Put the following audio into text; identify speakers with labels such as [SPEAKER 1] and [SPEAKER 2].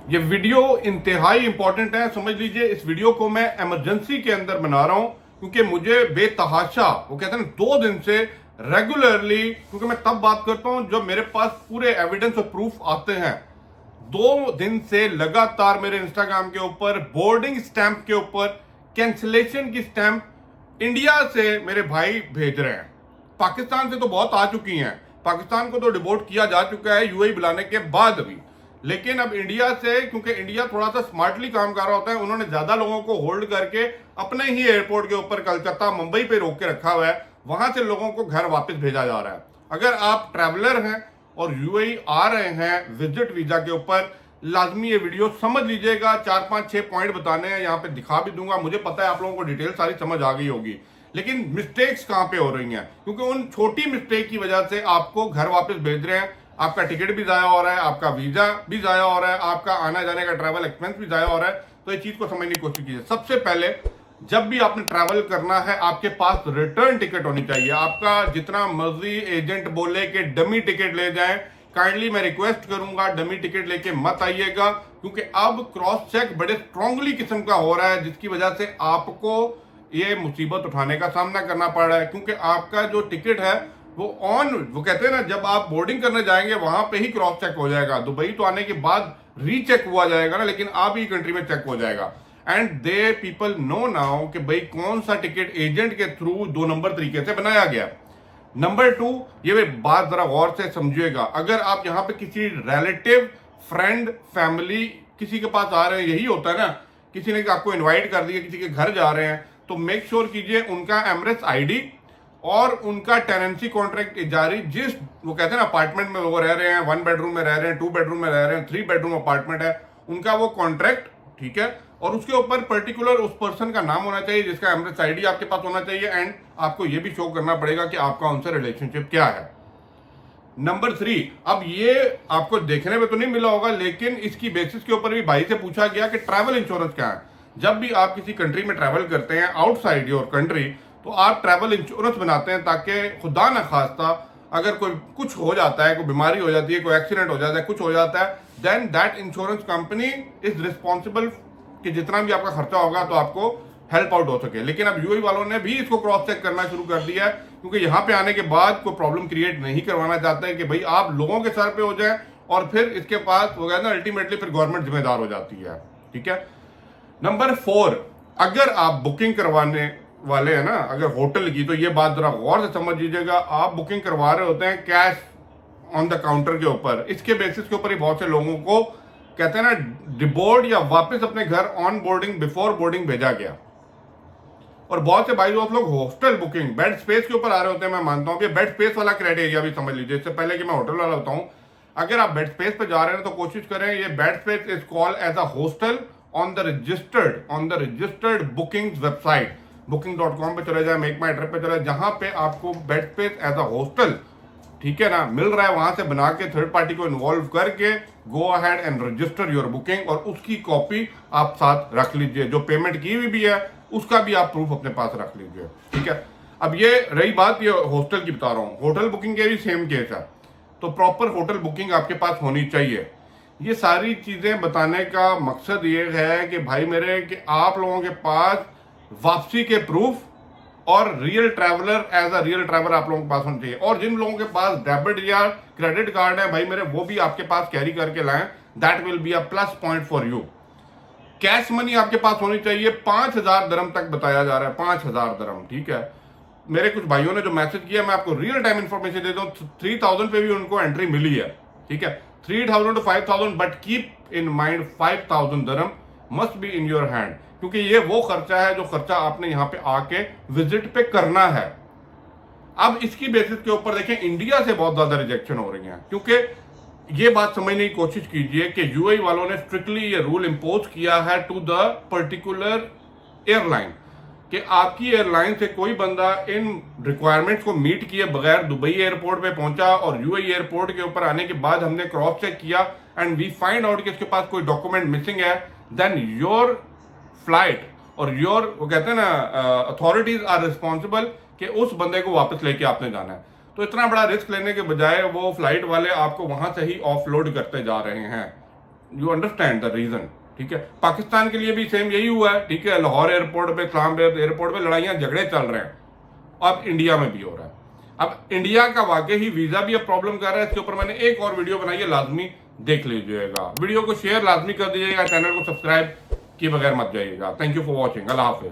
[SPEAKER 1] ये वीडियो इंतहाई इंपॉर्टेंट है, समझ लीजिए। इस वीडियो को मैं इमरजेंसी के अंदर बना रहा हूं क्योंकि मुझे बेतहाशा, वो कहते हैं ना, 2 दिन से रेगुलरली, क्योंकि मैं तब बात करता हूं जब मेरे पास पूरे एविडेंस और प्रूफ आते हैं। 2 दिन से लगातार मेरे इंस्टाग्राम के ऊपर बोर्डिंग स्टैंप के ऊपर कैंसिलेशन की स्टैंप इंडिया से मेरे भाई भेज रहे हैं। पाकिस्तान से तो बहुत आ चुकी हैं, पाकिस्तान को तो डिपोर्ट किया जा चुका है यूएई बुलाने के बाद भी, लेकिन अब इंडिया से, क्योंकि इंडिया थोड़ा सा स्मार्टली काम कर रहा होता है, उन्होंने ज्यादा लोगों को होल्ड करके अपने ही एयरपोर्ट के ऊपर कलकत्ता मुंबई पे रोक के रखा हुआ है। वहां से लोगों को घर वापस भेजा जा रहा है। अगर आप ट्रैवलर हैं और यूएई आ रहे हैं विजिट वीजा के ऊपर, लाजमी ये वीडियो समझ लीजिएगा। 4 5 6 पॉइंट बताने हैं, यहाँ पे दिखा भी दूंगा। मुझे पता है आप लोगों को डिटेल सारी समझ आ गई होगी, लेकिन मिस्टेक्स कहां पे हो रही हैं, क्योंकि उन छोटी मिस्टेक की वजह से आपको घर वापस भेज रहे हैं। आपका टिकट भी जाया हो रहा है, आपका वीजा भी जाया हो रहा है, आपका आने जाने का ट्रैवल एक्सपेंस भी जाया हो रहा है। तो ये चीज को समझने की कोशिश कीजिए। सबसे पहले, जब भी आपने ट्रैवल करना है, आपके पास रिटर्न टिकट होनी चाहिए। आपका जितना मर्जी एजेंट बोले कि डमी टिकट ले जाएं, काइंडली मैं रिक्वेस्ट करूंगा डमी टिकट लेके मत आइएगा, क्योंकि अब क्रॉस चेक बड़े स्ट्रांगली किस्म का हो रहा है, जिसकी वजह से आपको ये मुसीबत उठाने का सामना करना पड़ रहा है। क्योंकि आपका जो टिकट है वो कहते हैं ना, जब आप बोर्डिंग करने जाएंगे वहां पे ही क्रॉस चेक हो जाएगा। दुबई तो आने के बाद रीचेक हुआ जाएगा ना, लेकिन आप ही कंट्री में चेक हो जाएगा। And they people know now कि भाई कौन सा टिकट एजेंट के थ्रू 2 नंबर तरीके से बनाया गया। नंबर 2, ये बात जरा गौर से समझिएगा। अगर आप यहाँ पे किसी रिलेटिव, फ्रेंड, फैमिली किसी के पास आ रहे हैं, यही होता है ना, किसी ने आपको इनवाइट कर दिया, किसी के घर जा रहे हैं, तो मेक श्योर कीजिए उनका एमरेस आईडी और उनका टेनेंसी कॉन्ट्रैक्ट जारी, जिस वो कहते हैं ना अपार्टमेंट में वो रह रहे हैं, 1 बेडरूम में रह रहे हैं, 2 बेडरूम में रह रहे हैं, 3 बेडरूम अपार्टमेंट है, उनका वो कॉन्ट्रैक्ट, ठीक है। और उसके ऊपर पर्टिकुलर उस पर्सन का नाम होना चाहिए, जिसका एमरेस आईडी आपके पास होना चाहिए। एंड आपको ये भी शो करना पड़ेगा कि आपका उनसे रिलेशनशिप क्या है। नंबर 3, अब ये आपको देखने में तो नहीं मिला होगा, लेकिन इसकी बेसिस के ऊपर भी भाई से पूछा गया कि ट्रैवल इंश्योरेंस क्या है। जब भी आप किसी कंट्री में ट्रैवल करते हैं आउटसाइड योर कंट्री, तो आप ट्रैवल इंश्योरेंस बनाते हैं, ताकि खुदा न खास्ता अगर कोई कुछ हो जाता है, कोई बीमारी हो जाती है, कोई एक्सीडेंट हो जाता है, कुछ हो जाता है, then that insurance company is responsible कि जितना भी आपका खर्चा होगा तो आपको हेल्प आउट हो सके। लेकिन अब यूएई वालों ने भी इसको क्रॉस चेक करना शुरू कर दिया है, क्योंकि यहाँ पे आने के बाद कोई प्रॉब्लम क्रिएट नहीं करवाना चाहता है कि भाई आप लोगों के सर पे हो जाए और फिर इसके पास वो ना अल्टीमेटली फिर गवर्नमेंट जिम्मेदार हो जाती है, ठीक है। नंबर 4, अगर आप बुकिंग करवाने वाले हैं ना, अगर होटल की, तो ये बात जरा गौर से समझ लीजिएगा। आप बुकिंग करवा रहे होते हैं कैश ऑन द काउंटर के ऊपर, इसके बेसिस के ऊपर ही बहुत से लोगों को कहते हैं ना डिबोर्ड या वापस अपने घर ऑन बोर्डिंग, बिफोर बोर्डिंग भेजा गया। और बहुत से भाई दोस्त लोग हॉस्टल बुकिंग, बेड स्पेस के ऊपर आ रहे होते हैं। मैं मानता हूं कि बेड स्पेस वाला क्राइटेरिया भी समझ लीजिए, इससे पहले कि मैं होटल वाला बताऊं। अगर आप बेड स्पेस पे जा रहे हैं तो कोशिश करें, ये bed space is called as a hostel on the registered booking website, booking.com पे चले जाए, मेक माई ट्रिप पे चले, जहां पे आपको bed space as a hostel, ठीक है ना, मिल रहा है। वहां से बना के थर्ड पार्टी को इन्वॉल्व करके go ahead and register your booking, और उसकी कॉपी आप साथ रख लीजिए। जो पेमेंट की हुई भी है उसका भी आप प्रूफ अपने पास रख लीजिए, ठीक है। अब ये रही बात ये होटल की बता रहा हूँ, होटल बुकिंग के भी सेम केस है। तो प्रॉपर होटल बुकिंग आपके पास होनी चाहिए। ये सारी चीजें बताने का मकसद ये है कि भाई मेरे, कि आप लोगों के पास वापसी के प्रूफ और real traveller, as a real traveller आप लोगों के पास होना चाहिए। और जिन लोगों के पास डेबिट या क्रेडिट कार्ड है भाई मेरे, वो भी आपके पास कैरी करके लाएं, that will be a plus point for you. Cash money आपके पास होनी चाहिए। 5,000 दरम तक बताया जा रहा है, 5,000 दरम, ठीक है। मेरे कुछ भाइयों ने जो मैसेज किया, मैं आपको रियल टाइम इंफॉर्मेशन दे दूं, 3,000 पे भी उनको एंट्री मिली है, ठीक है। 3,000 to 5,000, but keep in mind 5,000 दरम must be in your hand, क्योंकि ये वो खर्चा है जो खर्चा आपने यहाँ पे आके विजिट पे करना है। अब इसकी बेसिस के ऊपर देखें, इंडिया से बहुत ज्यादा रिजेक्शन हो रही है, क्योंकि ये बात समझने की कोशिश कीजिए कि यूएई वालों ने स्ट्रिक्टली ये रूल इंपोज किया है टू द पर्टिकुलर एयरलाइन, कि आपकी एयरलाइन से कोई बंदा इन रिक्वायरमेंट्स को मीट किए बगैर दुबई एयरपोर्ट पे पहुंचा, और यूएई एयरपोर्ट के ऊपर आने के बाद हमने क्रॉस चेक किया एंड वी फाइंड आउट कि इसके पास कोई डॉक्यूमेंट मिसिंग है, देन योर फ्लाइट और योर, वो कहते हैं ना, अथॉरिटीज आर रिस्पॉन्सिबल कि उस बंदे को वापस लेके आपने जाना है। तो इतना बड़ा रिस्क लेने के बजाय वो फ्लाइट वाले आपको वहां से ही ऑफलोड करते जा रहे हैं, यू अंडरस्टैंड द रीजन, ठीक है। पाकिस्तान के लिए भी सेम यही हुआ है, ठीक है। लाहौर एयरपोर्ट पे, इस्लामाबाद एयरपोर्ट पे लड़ाइयां झगड़े चल रहे हैं, अब इंडिया में भी हो रहा है। अब इंडिया का वाकई ही वीजा भी अब प्रॉब्लम कर रहा है। इसके ऊपर मैंने एक और वीडियो बनाई है, लाजमी देख लीजिएगा। वीडियो को शेयर लाजमी कर दीजिएगा, चैनल को सब्सक्राइब किए बगैर मत जाइएगा। Thank you for watching. Allah Hafiz.